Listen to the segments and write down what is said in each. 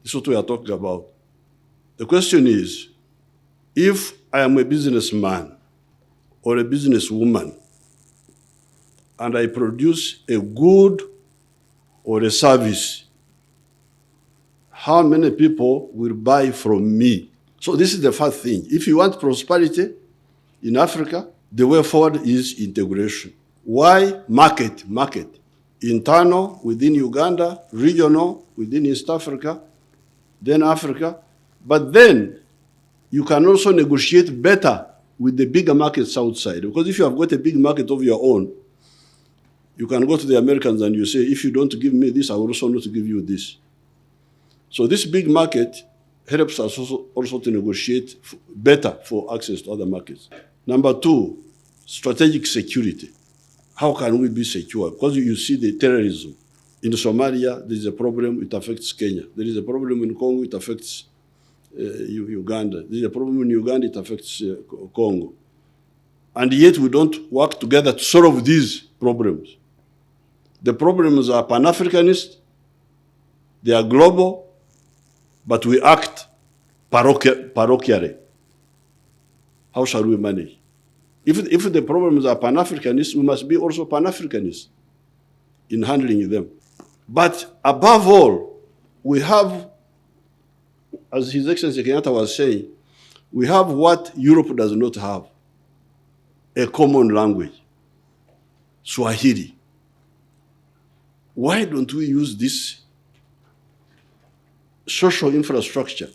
This is what we are talking about. The question is, if I am a businessman or a businesswoman and I produce a good or a service, how many people will buy from me? So this is the first thing. If you want prosperity in Africa, the way forward is integration. Why? Market. Internal within Uganda, regional within East Africa, then Africa. But then you can also negotiate better with the bigger markets outside. Because if you have got a big market of your own, you can go to the Americans and you say, if you don't give me this, I will also not give you this. So this big market helps us also to negotiate better for access to other markets. Number two, strategic security. How can we be secure? Because you see the terrorism. In Somalia, there is a problem, it affects Kenya. There is a problem in Congo, it affects Uganda. There is a problem in Uganda, it affects Congo. And yet we don't work together to solve these problems. The problems are Pan-Africanist, they are global, but we act parochially. How shall we manage? If the problems are Pan-Africanist, we must be also Pan-Africanist in handling them. But above all, we have, as His Excellency Kenyatta was saying, we have what Europe does not have, a common language, Swahili. Why don't we use this social infrastructure,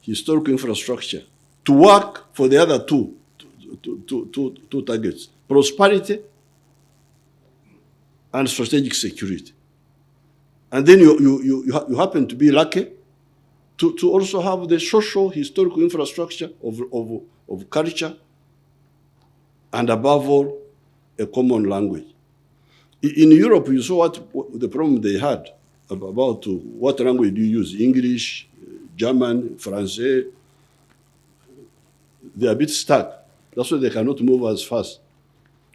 historical infrastructure, to work for the other two targets, prosperity and strategic security? And then you happen to be lucky to also have the social historical infrastructure of culture, and above all, a common language. In Europe, you saw what the problem they had about what language do you use, English, German, French. They're a bit stuck. That's why they cannot move as fast.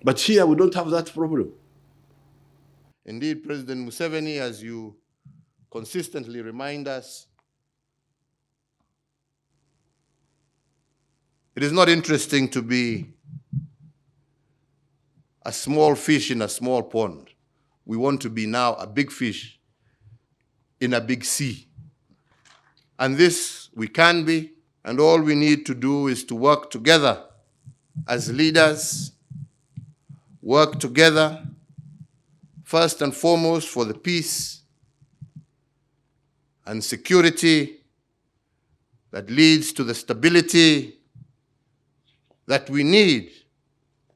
But here, we don't have that problem. Indeed, President Museveni, as you consistently remind us, it is not interesting to be a small fish in a small pond. We want to be now a big fish in a big sea. And this we can be, and all we need to do is to work together as leaders, work together first and foremost for the peace and security that leads to the stability that we need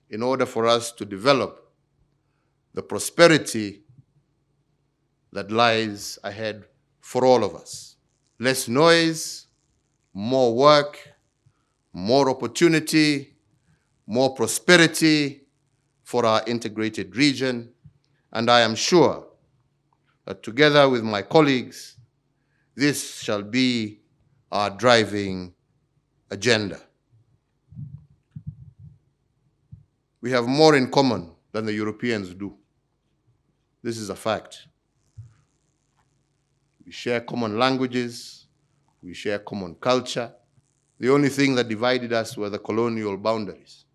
in order for us to develop the prosperity that lies ahead for all of us. Less noise, more work, more opportunity, more prosperity for our integrated region. And I am sure that together with my colleagues, this shall be our driving agenda. We have more in common than the Europeans do. This is a fact. We share common languages, we share common culture. The only thing that divided us were the colonial boundaries.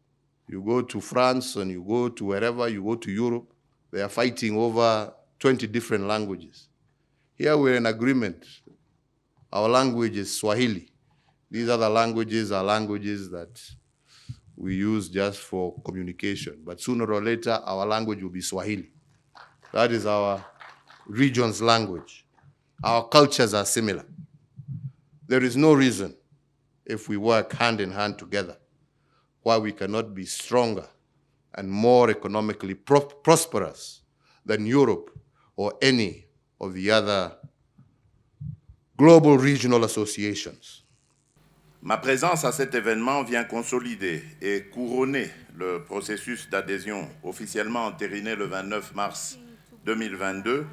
You go to France and you go to wherever, you go to Europe, they are fighting over 20 different languages. Here we're in agreement. Our language is Swahili. These other languages are languages that we use just for communication. But sooner or later, our language will be Swahili. That is our region's language. Our cultures are similar. There is no reason, if we work hand in hand together, why we cannot be stronger and more economically prosperous than Europe or any of the other global regional associations. Ma présence à cet événement vient consolider et couronner le processus d'adhésion officiellement entériné le 29 mars 2022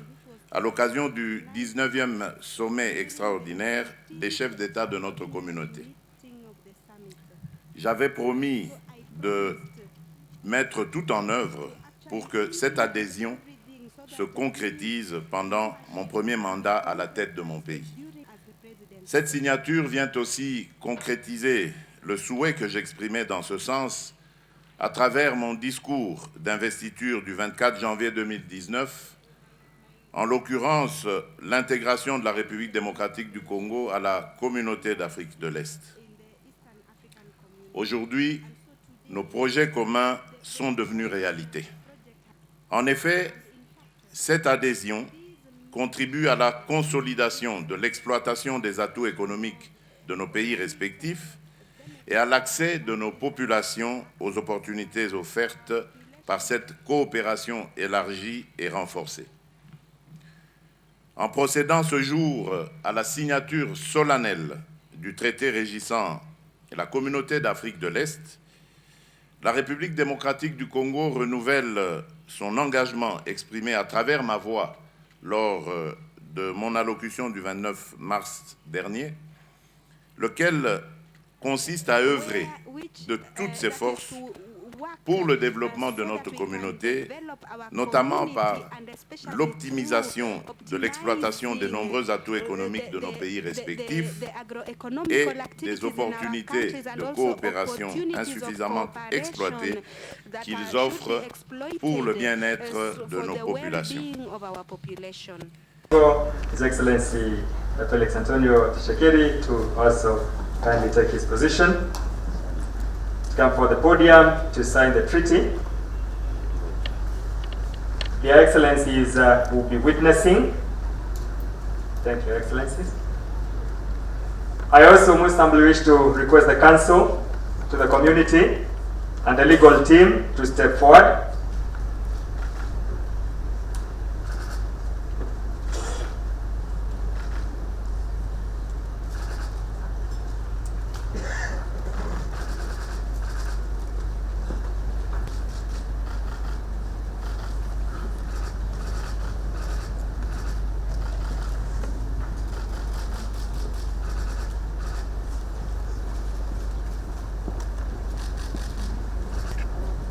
à l'occasion du 19e sommet extraordinaire des chefs d'État de notre communauté. J'avais promis de mettre tout en œuvre pour que cette adhésion se concrétise pendant mon premier mandat à la tête de mon pays. Cette signature vient aussi concrétiser le souhait que j'exprimais dans ce sens à travers mon discours d'investiture du 24 janvier 2019, en l'occurrence l'intégration de la République démocratique du Congo à la communauté d'Afrique de l'Est. Aujourd'hui, nos projets communs sont devenus réalité. En effet, cette adhésion contribue à la consolidation de l'exploitation des atouts économiques de nos pays respectifs et à l'accès de nos populations aux opportunités offertes par cette coopération élargie et renforcée. En procédant ce jour à la signature solennelle du traité régissant la communauté d'Afrique de l'Est, la République démocratique du Congo renouvelle son engagement exprimé à travers ma voix lors de mon allocution du 29 mars dernier, lequel consiste à œuvrer de toutes ses forces pour le développement de notre communauté, notamment par l'optimisation de l'exploitation des nombreux atouts économiques de nos pays respectifs et des opportunités de coopération insuffisamment exploitées qu'ils offrent pour le bien-être de nos populations. His Excellency Felix Antonio Tshisekedi to also kindly take his position, to come for the podium to sign the treaty. Your Excellencies will be witnessing. Thank you, Excellencies. I also most humbly wish to request the Council, to the community, and the legal team to step forward.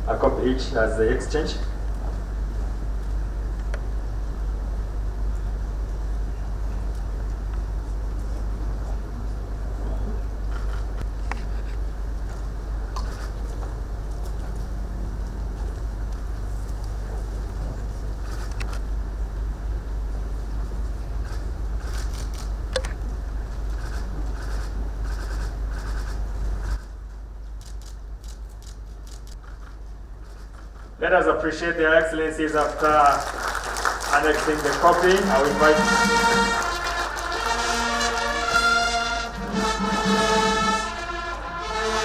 A copy each as the exchange. Let us appreciate their excellencies after annexing the copy. I will invite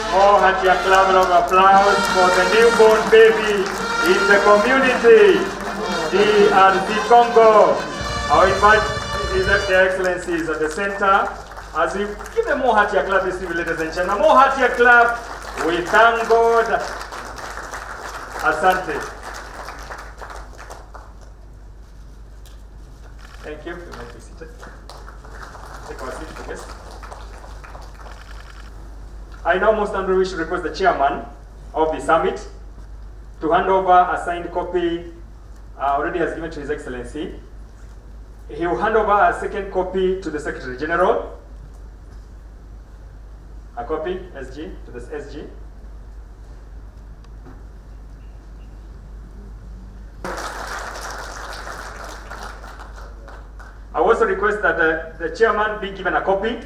more hearty clap of applause for the newborn baby in the community, DRC Congo. I will invite their excellencies at the center as we give them more hearty clap, ladies and gentlemen. More hearty clap. We thank God. Asante. Thank you. You may be seated. Take our seat, please. I now most humbly wish to request the chairman of the summit to hand over a signed copy already has given to His Excellency. He will hand over a second copy to the Secretary General. A copy, SG, to the SG. I also request that the chairman be given a copy